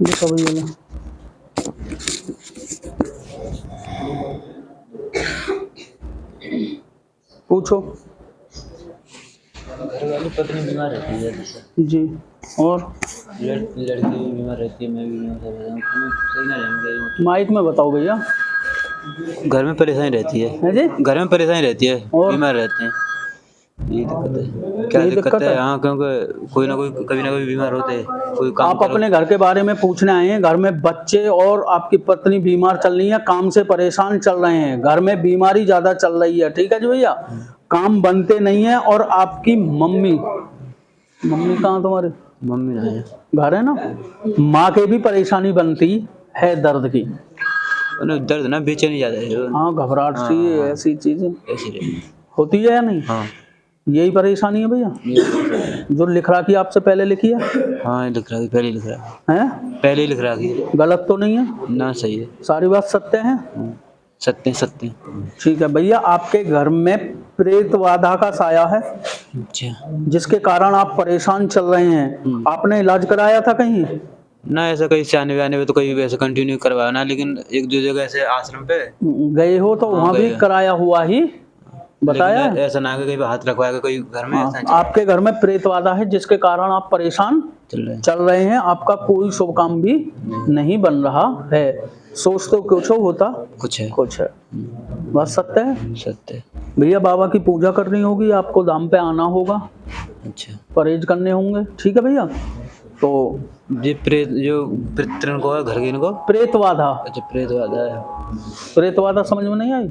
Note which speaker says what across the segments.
Speaker 1: देखो भैया पूछो।
Speaker 2: घर वाली पत्नी बीमार रहती है
Speaker 1: जी, और
Speaker 2: लड़की भी बीमार रहती है, मैं भी बीमार रहता हूँ, सही ना रहेंगे।
Speaker 1: माइक में बताओ भैया।
Speaker 2: घर में परेशानी रहती
Speaker 1: है जी,
Speaker 2: घर में परेशानी रहती है,
Speaker 1: और
Speaker 2: बीमार रहते हैं, ये दिक्कत है। क्या
Speaker 1: यही
Speaker 2: दिक्कत है?
Speaker 1: है।
Speaker 2: हाँ, क्योंकि कोई ना कोई कभी ना कभी बीमार होते हैं, कोई काम
Speaker 1: आप अपने घर के बारे में पूछने आए हैं। घर में बच्चे और आपकी पत्नी बीमार चल रही है, काम से परेशान चल रहे हैं, घर में बीमारी ज्यादा चल रही है, ठीक है जी भैया। काम बनते नहीं है। और आपकी मम्मी कहाँ तुम्हारे?
Speaker 2: मम्मी नहीं है,
Speaker 1: घर है ना। माँ के भी परेशानी बनती है दर्द की,
Speaker 2: उन्हें दर्द ना बेचैनी ज्यादा है।
Speaker 1: हाँ, घबराहट सी,
Speaker 2: हाँ,
Speaker 1: ऐसी चीजें
Speaker 2: ऐसी रहती
Speaker 1: होती है या नहीं?
Speaker 2: हाँ,
Speaker 1: यही परेशानी है भैया जो लिख रहा कि आपसे पहले लिखी है?
Speaker 2: हाँ, लिख रहा है, पहले ही लिख रहा है,
Speaker 1: हैं?
Speaker 2: पहले ही लिख रहा है।
Speaker 1: गलत तो नहीं है
Speaker 2: ना, सही है,
Speaker 1: सारी बात सत्य है?
Speaker 2: सत्य सत्य।
Speaker 1: ठीक है भैया। आपके घर में प्रेत बाधा का साया है
Speaker 2: अच्छा,
Speaker 1: जिसके कारण आप परेशान चल रहे हैं। आपने इलाज कराया था कहीं?
Speaker 2: ना ऐसा कहीं से आने वाने में तो कहीं वैसे कंटिन्यू करवाया ना, लेकिन एक दो जगह ऐसे आश्रम पे
Speaker 1: गए हो तो वहां भी
Speaker 2: गए।
Speaker 1: कराया हुआ ही बताया?
Speaker 2: लेकिन ऐसा ना कि कहीं हाथ रखवाया कोई घर में
Speaker 1: हाँ,
Speaker 2: ऐसा
Speaker 1: आपके घर में प्रेत बाधा है जिसके कारण आप परेशान
Speaker 2: चल रहा है।
Speaker 1: हैं। आपका कोई शुभ काम भी नहीं बन रहा है। सोच तो कुछ होता
Speaker 2: कुछ है,
Speaker 1: कुछ है। बात सत्य है
Speaker 2: सत्य।
Speaker 1: भैया। बाबा की पूजा करनी होगी, आपको धाम पे आना होगा,
Speaker 2: अच्छा,
Speaker 1: परहेज करने होंगे, ठीक है भैया। तो
Speaker 2: ये प्रेत जो पितृन को है, घर के इनको
Speaker 1: प्रेत बाधा,
Speaker 2: अच्छा प्रेत वादा है।
Speaker 1: प्रेत बाधा समझ में नहीं आई?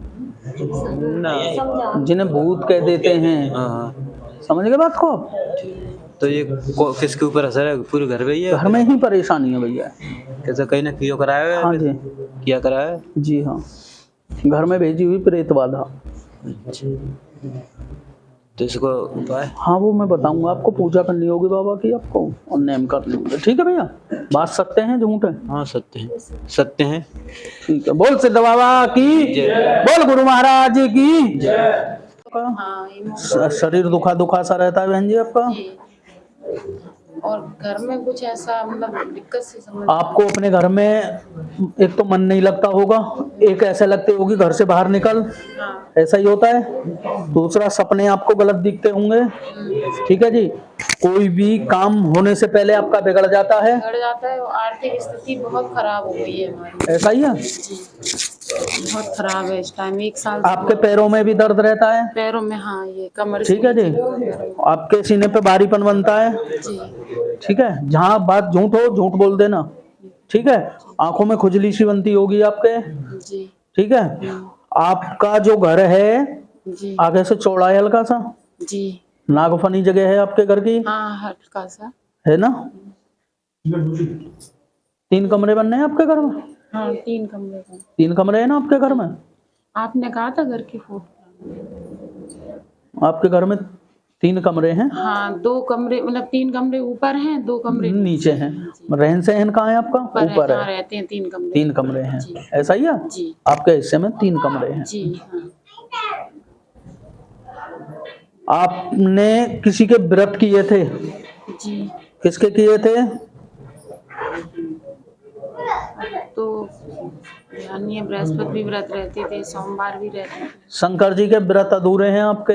Speaker 2: ना,
Speaker 1: जिन्हें भूत कह देते हैं,
Speaker 2: हाँ,
Speaker 1: समझ गए बात को?
Speaker 2: तो ये किसके ऊपर असर है? पूरे घर में ही है?
Speaker 1: घर में ही परेशानी है भैया।
Speaker 2: कैसे कहीं ना कियो कराया है?
Speaker 1: हाँ जी,
Speaker 2: किया कराया है?
Speaker 1: जी हाँ, घर में भेजी हुई प्रेत बाधा।
Speaker 2: अच्छा, तो इसको उपाय?
Speaker 1: हाँ, वो मैं बताऊंगा आपको। पूजा करनी होगी बाबा की आपको और नेम करने होंगे, ठीक है भैया। बात सत्य है झूठ है?
Speaker 2: हाँ, सत्य है, सत्य है।
Speaker 1: ठीक है। बोल सिद्ध बाबा की, बोल गुरु महाराज की। शरीर दुखा सा रहता है बहन जी आपका?
Speaker 3: और घर में कुछ ऐसा मतलब दिक्कत से समझ
Speaker 1: आपको अपने घर में एक तो मन नहीं लगता होगा, एक ऐसे लगते होगी घर से बाहर निकल,
Speaker 3: हाँ।
Speaker 1: ऐसा ही होता है। दूसरा, सपने आपको गलत दिखते होंगे, ठीक है जी। कोई भी काम होने से पहले आपका बिगड़ जाता है,
Speaker 3: और आर्थिक स्थिति बहुत खराब हो गई है हमारी।
Speaker 1: ऐसा ही है?
Speaker 3: बहुत खराब है इस टाइम, 1 साल।
Speaker 1: आपके पैरों में भी दर्द रहता है?
Speaker 3: पैरों में, हाँ, ये कमर,
Speaker 1: ठीक है जी। आपके सीने पे भारीपन बनता है?
Speaker 3: जी।
Speaker 1: ठीक है। जहाँ बात झूठ हो, झूठ बोल देना, ठीक है। आंखों में खुजली सी बनती होगी आपके,
Speaker 3: जी।
Speaker 1: ठीक है। आपका जो घर है
Speaker 3: जी।
Speaker 1: आगे से चौड़ा है हल्का सा?
Speaker 3: जी।
Speaker 1: नागफनी जगह है आपके घर की?
Speaker 3: हाँ, हल्का सा
Speaker 1: है ना। 3 कमरे बनने हैं आपके घर में?
Speaker 3: हाँ, 3 कमरे का।
Speaker 1: 3 कमरे हैं ना आपके घर में?
Speaker 3: आपने कहा था घर की फोटो।
Speaker 1: आपके घर में 3 कमरे हैं?
Speaker 3: हाँ, 2 कमरे, मतलब 3 कमरे ऊपर हैं, 2 कमरे
Speaker 1: नीचे हैं। रहन सहन कहाँ है आपका? ऊपर है।
Speaker 3: रहते हैं 3 कमरे।
Speaker 1: 3 कमरे हैं, ऐसा ही है?
Speaker 3: जी।
Speaker 1: आपके हिस्से में 3 कमरे हैं।
Speaker 3: जी हाँ।
Speaker 1: आपने किसी के व्रत किए थे?
Speaker 3: जी।
Speaker 1: किसके किए थे?
Speaker 3: तो यानी बृहस्पति भी व्रत रहते थे, सोमवार भी रहते थे।
Speaker 1: शंकर जी के व्रत अधूरे हैं आपके,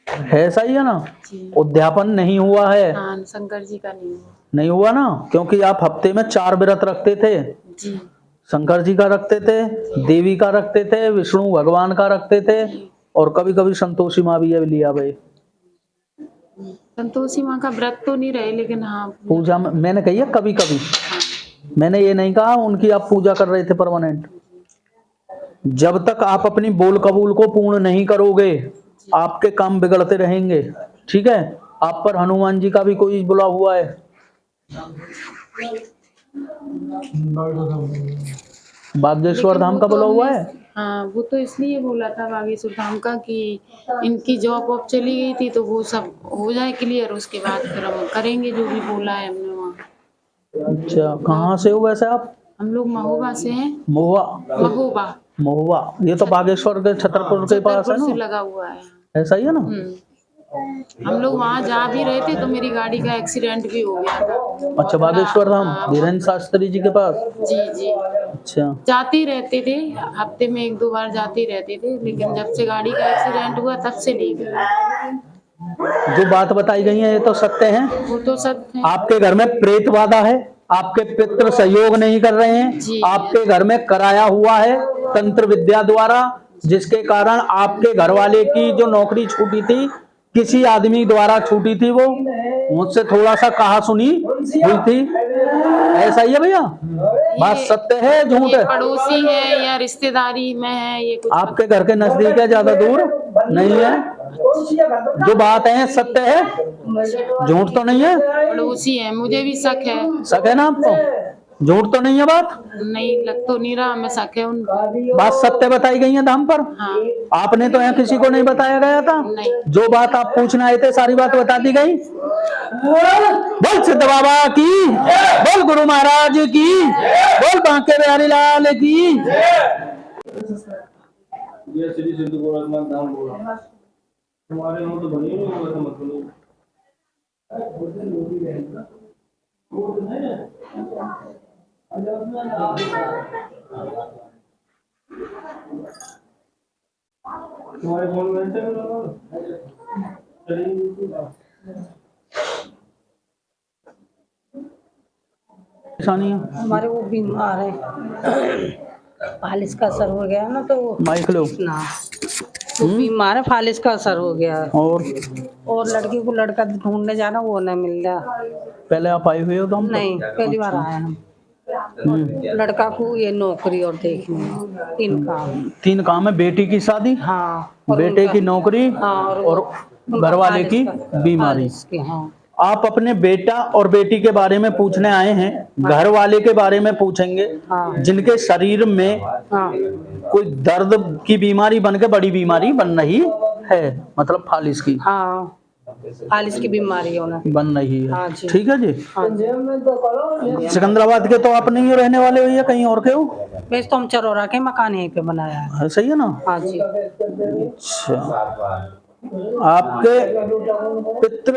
Speaker 1: है ऐसा ही है ना?
Speaker 3: जी।
Speaker 1: उद्यापन नहीं हुआ है?
Speaker 3: हाँ, शंकर जी का
Speaker 1: नहीं हुआ ना, क्योंकि आप हफ्ते में 4 व्रत रखते थे।
Speaker 3: जी।
Speaker 1: शंकर जी का रखते थे, देवी का रखते थे, विष्णु भगवान का रखते थे, और कभी कभी संतोषी माँ भी लिया भाई।
Speaker 3: संतोषी माँ का व्रत तो नहीं रहे, लेकिन हाँ
Speaker 1: पूजा में मैंने कही है कभी कभी, मैंने ये नहीं कहा उनकी आप पूजा कर रहे थे परमानेंट। जब तक आप अपनी बोल कबूल को पूर्ण नहीं करोगे आपके काम बिगड़ते रहेंगे, ठीक है। आप पर हनुमान जी का भी कोई बुला हुआ है, बागेश्वर धाम का बुला हुआ है।
Speaker 3: हाँ, वो तो इसलिए बोला था बागेश्वर धाम का कि इनकी जॉब वॉब चली गई थी, तो वो सब हो जाए क्लियर, उसके बाद फिर हम करेंगे जो भी बोला है हमने वहाँ।
Speaker 1: अच्छा, कहाँ से हो वैसे आप?
Speaker 3: हम लोग महोबा से हैं।
Speaker 1: महुआ?
Speaker 3: महोबा
Speaker 1: महुआ ये तो बागेश्वर के छतरपुर के पास है
Speaker 3: छतरपुर से
Speaker 1: ना,
Speaker 3: लगा हुआ है।
Speaker 1: ऐसा ही है ना।
Speaker 3: हम लोग वहाँ जा भी रहे थे तो मेरी गाड़ी का एक्सीडेंट भी हो गया था।
Speaker 1: अच्छा, बागेश्वर धाम धीरेन्द्र शास्त्री जी के पास।
Speaker 3: जी जी,
Speaker 1: अच्छा,
Speaker 3: जाते रहते थे, हफ्ते में 1-2 बार जाते रहते थे, लेकिन जब से गाड़ी का एक्सीडेंट हुआ तब से नहीं गए।
Speaker 1: जो बात बताई गई है ये तो सत्य है।
Speaker 3: वो तो सब है।
Speaker 1: आपके घर में प्रेत बाधा है, आपके पितृ सहयोग नहीं कर रहे हैं,
Speaker 3: जी।
Speaker 1: आपके घर में कराया हुआ है तंत्र विद्या द्वारा, जिसके कारण आपके घर वाले की जो नौकरी छूटी थी किसी आदमी द्वारा छूटी थी, वो मुझसे थोड़ा सा कहा सुनी हुई थी। ऐसा ही है भैया, बात सत्य है झूठ
Speaker 3: ये
Speaker 1: है?
Speaker 3: पड़ोसी है या रिश्तेदारी में है, ये कुछ
Speaker 1: आपके घर के नजदीक है, ज्यादा दूर नहीं है। जो बात है सत्य है, झूठ तो नहीं है।
Speaker 3: पड़ोसी है, मुझे भी शक है।
Speaker 1: शक है ना आपको? झूठ तो नहीं है बात?
Speaker 3: नहीं, लग तो नहीं रहा हमें शक है उन।
Speaker 1: बात सत्य बताई गई है धाम पर।
Speaker 3: हाँ,
Speaker 1: आपने तो यहाँ किसी को नहीं बताया गया था।
Speaker 3: नहीं।
Speaker 1: जो बात आप पूछने आए थे सारी बात बता दी गई। बोल सिद्ध बाबा की, बोल गुरु महाराज की, बोल बांके बिहारी लाल की।
Speaker 4: ये श्री सिद्ध गोरखनाथ धाम बोला तुम्हारे मुंह तो बनी नहीं होगा, मतलब तुम्हारे फोन में ऐसे
Speaker 1: परेशानी है?
Speaker 5: हमारे वो बीमार है, फालिस का असर हो गया ना, तो
Speaker 1: माइक लो
Speaker 5: ना वो बीमार है, फालिस का असर हो गया है।
Speaker 1: और
Speaker 5: लड़की को लड़का ढूंढने जाना, वो नहीं मिल रहा।
Speaker 1: पहले आप आए हुए हो धाम पर?
Speaker 5: नहीं, पहली बार आए हम। लड़का को ये नौकरी और देखनी है, 3 काम।
Speaker 1: 3 काम है, बेटी की शादी,
Speaker 5: हाँ, और
Speaker 1: बेटे
Speaker 5: उनका-
Speaker 1: की नौकरी,
Speaker 5: हाँ,
Speaker 1: और घर वाले की बीमारी।
Speaker 5: फालिस की, हाँ।
Speaker 1: आप अपने बेटा और बेटी के बारे में पूछने आए हैं, घर वाले के बारे में पूछेंगे
Speaker 5: हाँ।
Speaker 1: जिनके शरीर में
Speaker 5: हाँ,
Speaker 1: कोई दर्द की बीमारी बन के बड़ी बीमारी बन रही है, मतलब फालिस की
Speaker 5: हाँ, फालिस की बीमारी है उन्हें।
Speaker 1: बन रही
Speaker 5: हाँ
Speaker 1: है।
Speaker 5: जी।
Speaker 1: ठीक है जी।
Speaker 5: हाँ जी।
Speaker 1: सिकंदराबाद के तो आप नहीं हो रहने वाले हो या कहीं और के हो?
Speaker 5: वैसे तो हम चरोरा के मकान यहीं पे बनाया है।
Speaker 1: सही है ना।
Speaker 5: हाँ जी।
Speaker 1: अच्छा, आपके पितृ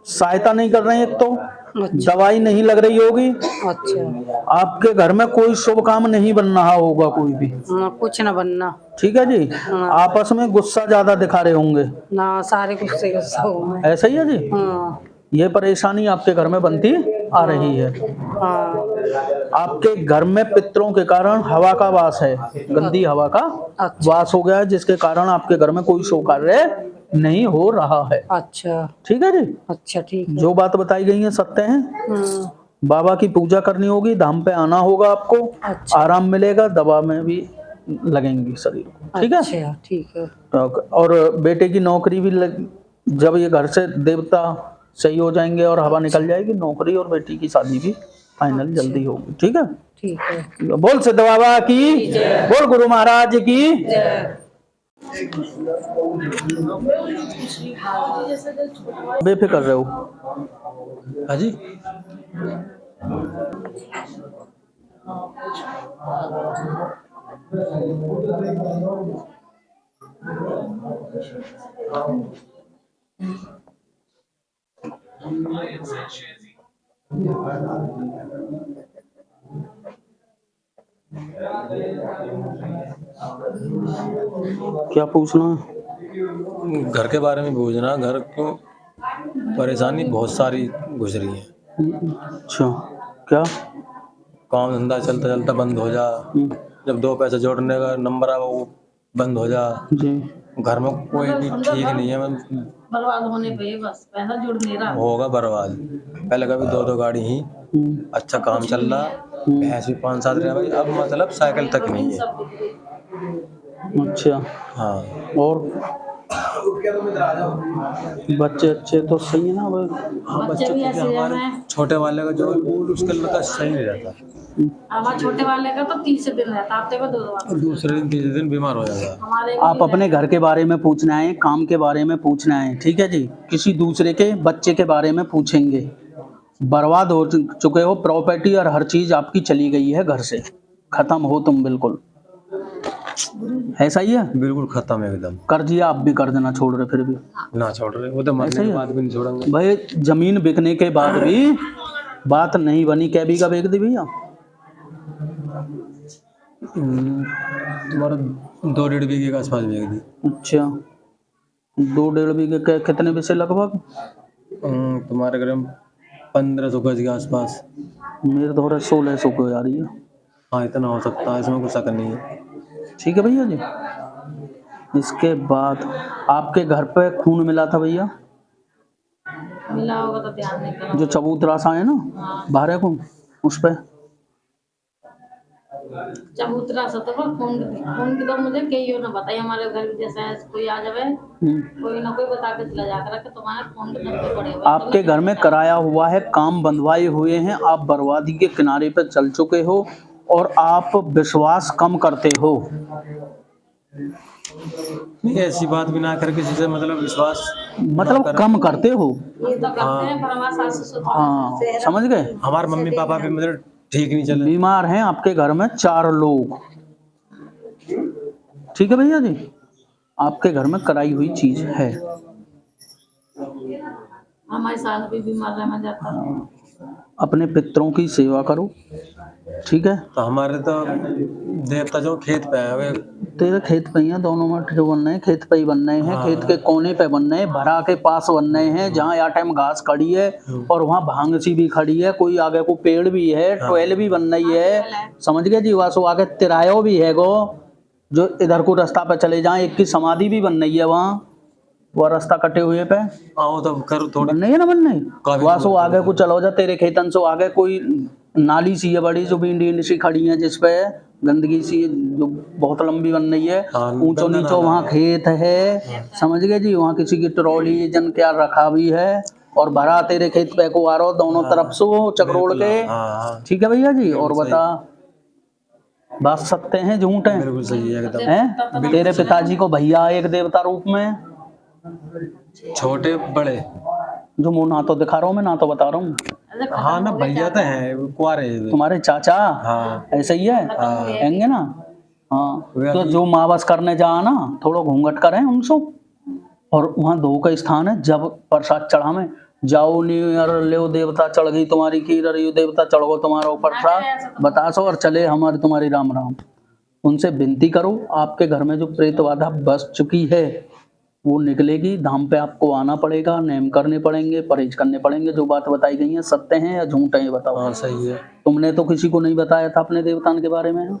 Speaker 1: सहायता नहीं कर रहे हैं, एक तो
Speaker 5: अच्छा।
Speaker 1: दवाई नहीं लग रही होगी,
Speaker 5: अच्छा,
Speaker 1: आपके घर में कोई शुभ काम नहीं बन रहा होगा कोई भी,
Speaker 5: कुछ ना बनना
Speaker 1: ठीक है जी। आपस में गुस्सा ज्यादा दिखा रहे होंगे
Speaker 5: ना, सारे गुस्से गुस्सा हो में।
Speaker 1: ऐसा ही है जी।
Speaker 5: हाँ,
Speaker 1: ये परेशानी आपके घर में बनती आ रही है।
Speaker 5: हाँ।
Speaker 1: आपके घर में पितरों के कारण हवा का वास है, गंदी हवा का
Speaker 5: अच्छा।
Speaker 1: वास हो गया है, जिसके कारण आपके घर में कोई शुभ कार्य नहीं हो रहा है।
Speaker 5: अच्छा,
Speaker 1: ठीक है जी।
Speaker 5: अच्छा, ठीक है।
Speaker 1: जो बात बताई गई है सत्य है। बाबा की पूजा करनी होगी, धाम पे आना होगा आपको।
Speaker 5: अच्छा।
Speaker 1: आराम मिलेगा, दवा में भी लगेंगी शरीर को, ठीक है।
Speaker 5: अच्छा, ठीक है।
Speaker 1: और बेटे की नौकरी भी जब ये घर से देवता सही हो जाएंगे और हवा निकल जाएगी, नौकरी और बेटी की शादी भी फाइनल जल्दी होगी, ठीक है।
Speaker 5: ठीक है।
Speaker 1: बोल सिद्ध बाबा की, बोल गुरु महाराज की। बेफिक्र रहो। हाँ जी। क्या पूछना है?
Speaker 4: घर के बारे में पूछना, घर क्यों परेशानी बहुत सारी गुजरी है।
Speaker 1: अच्छा, क्या?
Speaker 4: काम धंधा चलता चलता बंद हो जा, जब 2 पैसे जोड़ने का नंबर आवा वो
Speaker 6: बंद हो जा,
Speaker 1: जी।
Speaker 6: घर में कोई भी ठीक नहीं है,
Speaker 3: बर्बाद होने पे बस पैसा जुड़ नहीं रहा।
Speaker 6: होगा बर्बाद। पहले कभी 2-2 गाड़ी ही अच्छा काम चल रहा, भैंस भी 5-7 रहा भाई, अब मतलब साइकिल तक नहीं है।
Speaker 1: अच्छा।
Speaker 6: हाँ
Speaker 1: और बच्चे अच्छे तो सही है ना भाई?
Speaker 6: हाँ,
Speaker 3: बच्चे भी ऐसे
Speaker 6: हमारे
Speaker 3: हैं।
Speaker 6: छोटे वाले का जो उसके लड़का सही नहीं रहता,
Speaker 3: हमारे छोटे वाले का तो 30 दिन रहता, हफ्ते में 2 बार।
Speaker 6: दूसरे दिन तीसरे दिन बीमार हो जाता।
Speaker 3: हमारे भी
Speaker 1: आप अपने घर के बारे में पूछना है, काम के बारे में पूछना है, ठीक है जी। किसी दूसरे के बच्चे के बारे में पूछेंगे, बर्बाद हो चुके हो, प्रॉपर्टी और हर चीज आपकी चली गई है घर से, खत्म हो तुम बिल्कुल, ऐसा ही है।
Speaker 6: बिल्कुल खत्म है एकदम।
Speaker 1: कर्जिया आप भी कर देना छोड़ रहे फिर भी
Speaker 6: ना छोड़ रहे, वो तो
Speaker 1: ऐसा
Speaker 6: मरने
Speaker 1: ही
Speaker 6: के
Speaker 1: है।
Speaker 6: बाद भी नहीं छोड़ेंगे।
Speaker 1: भाई जमीन बिकने के बाद भी बात नहीं बनी, क्या बीघा बेच दी भैया?
Speaker 6: तुम्हारा 2-1.5 बीघे के आसपास बेच दी।
Speaker 1: अच्छा, 2-1.5 बीघे के कितने पैसे लगभग?
Speaker 6: तुम्हारे घर में 1500 गज के आसपास।
Speaker 1: मेरे तो 1600 को आ रही है।
Speaker 6: हाँ इतना हो सकता है, इसमें कुछ शक नहीं है।
Speaker 1: ठीक है भैया जी। इसके बाद आपके घर पे खून मिला था भैया,
Speaker 3: मिला होगा तो ध्यान नहीं करा।
Speaker 1: जो चबूतरा सा है ना बाहर को, उस पे
Speaker 3: चबूतरा सा तो खून की तो मुझे कहीं हो ना बताई। हमारे घर भी जैसा है, कोई आ जावे कोई ना कोई बता के चला जाकर कि तुम्हारे खून के धब्बे पड़े हुए हैं।
Speaker 1: आपके घर में कराया हुआ है, काम बंधवाए हुए हैं, आप बर्बादी के किनारे पे चल चुके हो और आप विश्वास कम करते हो।
Speaker 6: नहीं ऐसी बात भी ना कर किसी से, मतलब विश्वास
Speaker 1: मतलब कम करते हो।
Speaker 3: ये तो करते हैं पर हमारे सासू ससुर
Speaker 1: हाँ समझ गए।
Speaker 6: हमारे मम्मी पापा भी मतलब ठीक नहीं चले।
Speaker 1: बीमार हैं आपके घर में 4 लोग, ठीक है भैया जी। आपके घर में कराई हुई चीज है।
Speaker 3: हमारे सास भी बीमार रहना जाता है।
Speaker 1: अपने पितरों की सेवा करो, ठीक है।
Speaker 6: तो हमारे तो देवता जो खेत पे है वे,
Speaker 1: तेरे खेत पे ही हैं, दोनों में जो बनने हैं खेत पे ही बनने हैं। खेत के कोने पे बनने हैं, भरा के पास बनने हैं, जहाँ या टाइम घास खड़ी है और वहाँ भांगसी भी खड़ी है, कोई आगे को पेड़ भी है, ट्वेल भी बन रही है, समझ गए जी। वहाँ से आगे तिरायो भी है गो, जो इधर को रास्ता पे चले जाए, एक की समाधि भी बन रही है वहाँ, वो रास्ता कटे हुए पे
Speaker 6: आओ तो कर थोड़ी
Speaker 1: बन रही है ना, बन रही। वहाँ से आगे को चलो जा, तेरे खेतन से आगे कोई नाली सी है बड़ी, जो भी सी खड़ी है, जिसपे गंदगी सी जो बहुत लंबी बन रही है, ऊंचो नीचो वहाँ खेत है, समझ गए जी। वहाँ किसी की ट्रॉली जन क्या रखा भी है और भरा तेरे खेत पे को आ रहा हो दोनों तरफ से वो चक्रोड़ के, ठीक है भैया जी। और बता, बात सत्य हैं झूठ हैं?
Speaker 6: बिल्कुल सही है एकदम।
Speaker 1: हैं? तेरे पिताजी को भैया एक देवता रूप में,
Speaker 6: छोटे बड़े
Speaker 1: जो मुँह ना तो दिखा रहा हूँ मैं, ना तो बता रहा हूँ।
Speaker 6: हाँ ना भैया तो है कुआरे हैं।
Speaker 1: तुम्हारे चाचा
Speaker 6: हाँ
Speaker 1: ऐसे ही है, कहेंगे ना। हाँ तो जो माँ बस करने जा ना, थोड़ा घूंघट करें उनसे। और वहाँ 2 का स्थान है, जब प्रसाद चढ़ा में जाओ नहीं यार, ले देवता चढ़ गई तुम्हारी खीर, अरे देवता चढ़ गो तुम्हारा प्रसाद बता सो और चले हमारी तुम्हारी राम राम। उनसे विनती करो, आपके घर में जो प्रेत बाधा बस चुकी है वो निकलेगी। धाम पे आपको आना पड़ेगा, नेम करने पड़ेंगे, परहेज करने पड़ेंगे। जो बात बताई गई है सत्य है या झूठ है ये बताओ।
Speaker 6: हाँ सही है।
Speaker 1: तुमने तो किसी को नहीं बताया था अपने देवतान के बारे में,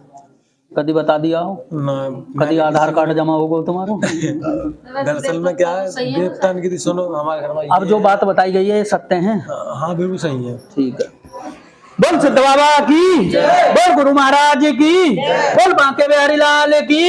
Speaker 1: कभी बता दिया हो?
Speaker 6: ना
Speaker 1: कभी आधार कार्ड जमा होगा तुम्हारा?
Speaker 6: दरअसल में क्या है, देवता की सुनो हमारे घर में
Speaker 1: अब जो बात बताई गई है ये सत्य है?
Speaker 6: हाँ बिल्कुल सही है।
Speaker 1: ठीक है। बोल सिद्ध बाबा की, बोल गुरु महाराज की, बोल बांके बिहारी लाल की।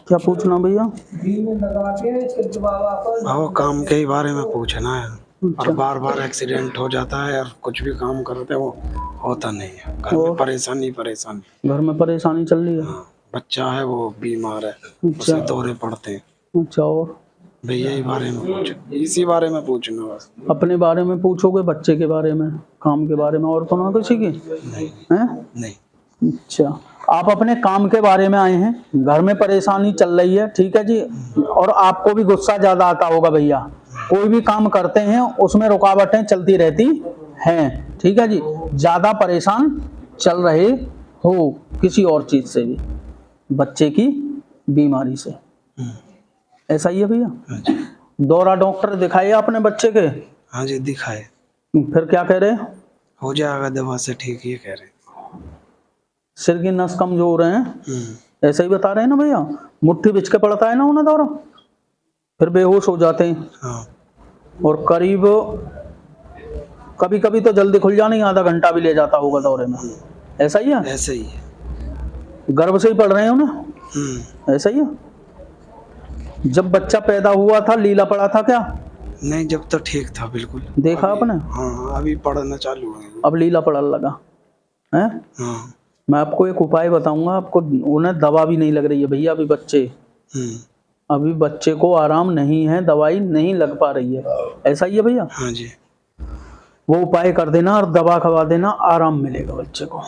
Speaker 1: क्या पूछना भैया?
Speaker 7: वो काम के ही बारे में पूछना है। और बार बार एक्सीडेंट हो जाता है और कुछ भी काम करते हो होता नहीं है घर में, परेशानी
Speaker 1: घर में परेशानी चल रही है।
Speaker 7: हाँ, बच्चा है वो बीमार है,
Speaker 1: अच्छा।
Speaker 7: उसे दौरे पड़ते हैं।
Speaker 1: अच्छा, और
Speaker 7: भैया इसी बारे में पूछना बस।
Speaker 1: अपने बारे में पूछोगे, बच्चे के बारे में, काम के बारे में, और तो ना किसी की
Speaker 7: नहीं
Speaker 1: हैं?
Speaker 7: नहीं।
Speaker 1: अच्छा, आप अपने काम के बारे में आए हैं, घर में परेशानी चल रही है, ठीक है जी, और आपको भी गुस्सा ज्यादा आता होगा भैया। कोई भी काम करते हैं उसमें रुकावटें चलती रहती हैं, ठीक है जी। ज्यादा परेशान चल रहे हो किसी और चीज से भी, बच्चे की बीमारी से, ऐसा ही है भैया?
Speaker 7: हाँ जी।
Speaker 1: दौरा डॉक्टर दिखाइए अपने बच्चे के?
Speaker 7: हाँ जी दिखाए,
Speaker 1: फिर क्या कह रहे?
Speaker 7: हो जाएगा दवा से ठीक, ये कह रहे।
Speaker 1: सिर की नस कमजोर है, ऐसा ही बता रहे हैं ना भैया? मुट्ठी बिछ के पड़ता है ना उन्हें दौरा, फिर बेहोश हो जाते हैं।
Speaker 7: हाँ।
Speaker 1: और करीब कभी कभी तो जल्दी खुल जाने, आधा घंटा भी ले जाता होगा दौरे में, ऐसा ही है?
Speaker 7: ऐसे ही है।
Speaker 1: गर्भ से ही पढ़ रहे हैं उन्हें, ऐसा ही है? जब बच्चा पैदा हुआ था लीला पड़ा था क्या?
Speaker 7: नहीं, जब तो ठीक था बिल्कुल।
Speaker 1: देखा आपने?
Speaker 7: हाँ, अभी पढ़ना चालू है।
Speaker 1: अब लीला पड़ने लगा है।
Speaker 7: हाँ।
Speaker 1: मैं आपको एक उपाय बताऊंगा, आपको उन्हें दवा भी नहीं लग रही है भैया अभी अभी बच्चे को आराम नहीं है, दवाई नहीं लग पा रही है, ऐसा ही है भैया?
Speaker 7: हाँ जी।
Speaker 1: वो उपाय कर देना और दवा खवा देना, आराम मिलेगा बच्चे को,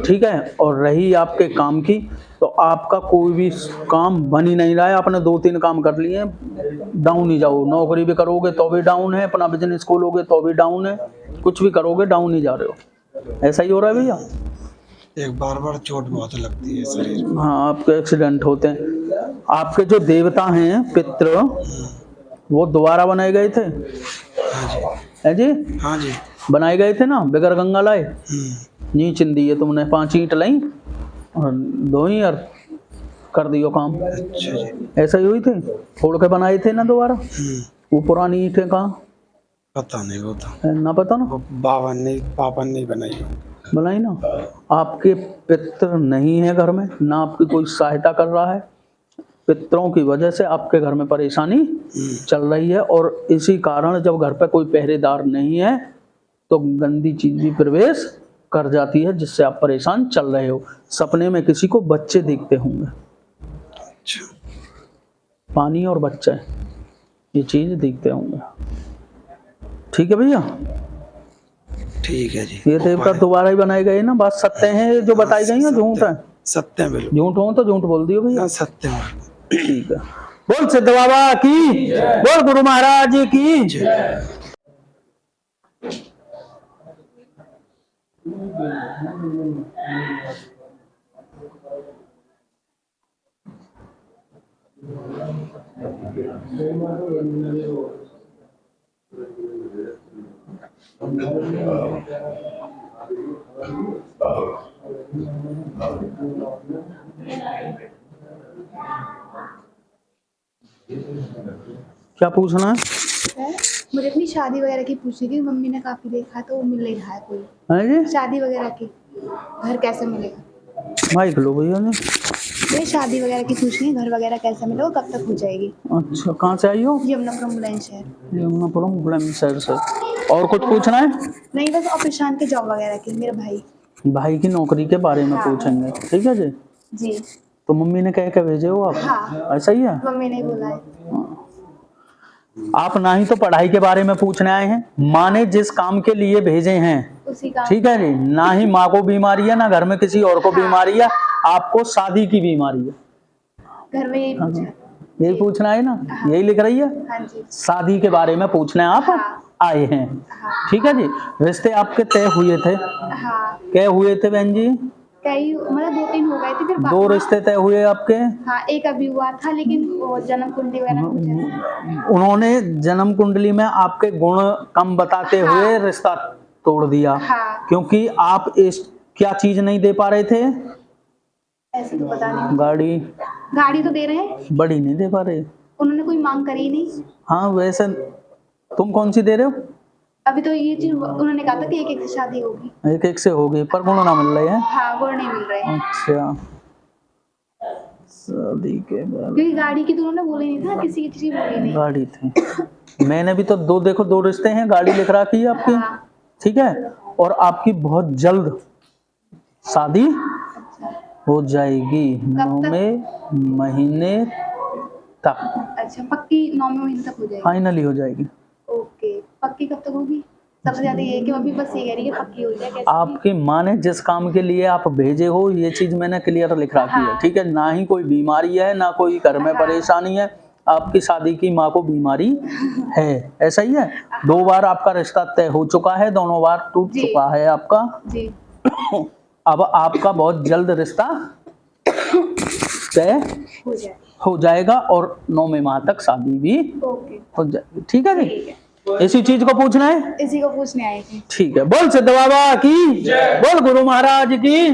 Speaker 1: ठीक है? और रही आपके काम की, तो आपका कोई भी काम बन ही नहीं रहा है, आपने 2-3 काम कर लिए, डाउन ही जाओ। नौकरी भी करोगे तो भी डाउन है, अपना बिजनेस खोलोगे तो भी डाउन है, कुछ भी करोगे डाउन ही जा रहे हो, ऐसा ही हो रहा है भैया?
Speaker 7: एक बार चोट बहुत लगती है शरीर।
Speaker 1: हाँ, आपके एक्सीडेंट होते हैं। आपके जो देवता हैं पितृ, वो दोबारा बनाए गए थे?
Speaker 7: हाँ जी।
Speaker 1: है जी?
Speaker 7: हाँ जी।
Speaker 1: बनाए गए थे ना, बगैर गंगा लाए? नीच दी है तुमने, 5 ईंट लाई और 2 ही और कर दियो काम।
Speaker 7: अच्छा जी।
Speaker 1: ऐसा ही हुई थे, फोड़ के बनाए थे ना दोबारा? वो पुरानी ईंटें कहाँ?
Speaker 7: पता नहीं, वो तो
Speaker 1: ना पता ना,
Speaker 7: पापा ने बनाई
Speaker 1: ना। आपके पितृ नहीं है घर में, ना आपकी कोई सहायता कर रहा है, पितरों की वजह से आपके घर में परेशानी चल रही है। और इसी कारण जब घर पे कोई पहरेदार नहीं है तो गंदी चीज भी प्रवेश कर जाती है, जिससे आप परेशान चल रहे हो। सपने में किसी को बच्चे दिखते होंगे,
Speaker 7: अच्छा।
Speaker 1: पानी और बच्चे, ये चीज दिखते होंगे, ठीक है भैया?
Speaker 7: ठीक है जी।
Speaker 1: ये देवता दोबारा ही बनाए गए ना, बात सत्य है जो बताई गई है, झूठ है?
Speaker 7: सत्य है बिल्कुल।
Speaker 1: झूठ हो तो झूठ बोल दियो भैया,
Speaker 7: सत्य है।
Speaker 1: ठीक है। बोल सिद्ध बाबा की, बोल गुरु महाराज की। क्या पूछना है?
Speaker 8: मुझे अपनी शादी वगैरह की पूछनी थी, मम्मी ने काफी देखा तो मिल नहीं रहा है कोई।
Speaker 1: है जी?
Speaker 8: शादी वगैरह की घर कैसे मिलेगा?
Speaker 1: माइक लो भैया ने।
Speaker 8: मुझे शादी वगैरह की पूछनी है, घर वगैरह कैसे मिलेगा, कब तक हो जाएगी?
Speaker 1: अच्छा, कहाँ से आई हो?
Speaker 8: यमुनापुरम बुलंदशहर।
Speaker 1: यमुनापुरम बुलंदशहर से। और कुछ पूछना है?
Speaker 8: नहीं, बस और प्रशांत के जॉब वगैरह की, मेरे
Speaker 1: भाई की नौकरी के बारे में पूछेंगे, ठीक है जी?
Speaker 8: जी।
Speaker 1: तो मम्मी ने कह के भेजे हो आप?
Speaker 8: हाँ।
Speaker 1: ऐसा ही है?
Speaker 8: मम्मी ने बोला है।
Speaker 1: आप ना ही तो पढ़ाई के बारे में पूछने आए हैं, माँ ने जिस काम के लिए भेजे हैं
Speaker 8: उसी का,
Speaker 1: ठीक है जी? ना ही माँ को बीमारी है, ना घर में किसी और को बीमारी है, आपको शादी की बीमारी है।
Speaker 8: घर में यही पूछा।
Speaker 1: यही पूछना है ना? यही लिख रही है?
Speaker 8: हाँ जी।
Speaker 1: शादी के बारे में पूछने आप आए हैं, ठीक है जी? रिश्ते आपके तय हुए थे?
Speaker 8: हाँ।
Speaker 1: क्या हुए थे बहन जी?
Speaker 8: कई मतलब 2-3 हो गए थे, फिर
Speaker 1: 2 रिश्ते तय हुए आपके?
Speaker 8: हाँ, एक अभी हुआ था, लेकिन वो जन्म कुंडली वगैरह पूछा।
Speaker 1: उन्होंने जन्म कुंडली में आपके गुण कम बताते हुए रिश्ता तोड़ दिया।
Speaker 8: हाँ।
Speaker 1: क्योंकि आप इस क्या चीज नहीं दे पा रहे थे?
Speaker 8: ऐसे तो पता नहीं। गाड़ी तो दे रहे हैं,
Speaker 1: बड़ी नहीं दे पा रहे।
Speaker 8: उन्होंने कोई मांग करी नहीं।
Speaker 1: हाँ, वैसे तुम कौन सी दे रहे हो?
Speaker 8: अभी तो ये चीज उन्होंने कहा था कि एक से शादी होगी।
Speaker 1: एक से होगी, पर गुण ना मिल रहे हैं।
Speaker 8: हाँ, गुण नहीं मिल रहे हैं।
Speaker 1: अच्छा, शादी के बाद
Speaker 8: क्योंकि गाड़ी की तो उन्होंने बोली नहीं था, किसी की चीज बोली नहीं।
Speaker 1: गाड़ी थी। मैंने भी तो 2 रिश्ते हैं, गाड़ी लिख रखी है आपकी,
Speaker 8: हाँ।
Speaker 1: ठीक है? और आपकी बहुत जल्द शादी हो जाएगी 9वें महीने तक,
Speaker 8: अच्छा पक्की 9वें महीने तक हो जाएगी?
Speaker 1: फाइनली हो जाएगी।
Speaker 8: ओके, पक्की कब तक होगी? सबसे ज्यादा ये है कि अभी बस ये कह रही है पक्की हो जाए, कैसे?
Speaker 1: आपकी माँ ने जिस काम के लिए आप भेजे हो ये चीज मैंने क्लियर लिख रखी है,
Speaker 8: हाँ।
Speaker 1: ठीक है, ना ही कोई बीमारी है ना कोई घर में परेशानी है, आपकी शादी की माँ को बीमारी है, ऐसा ही है। 2 बार आपका रिश्ता तय हो चुका है, दोनों बार टूट
Speaker 8: जी।
Speaker 1: चुका है आपका।
Speaker 8: जी।
Speaker 1: अब आपका बहुत जल्द रिश्ता तय
Speaker 8: हो जाए।
Speaker 1: हो जाएगा और 9वें माह तक शादी भी
Speaker 8: ओके,
Speaker 1: हो जाएगी, ठीक है जी।
Speaker 8: ठीक है,
Speaker 1: इसी चीज को पूछना है,
Speaker 8: इसी को पूछने आए थे।
Speaker 1: ठीक है। बोल सिद्ध बाबा की, बोल गुरु महाराज की।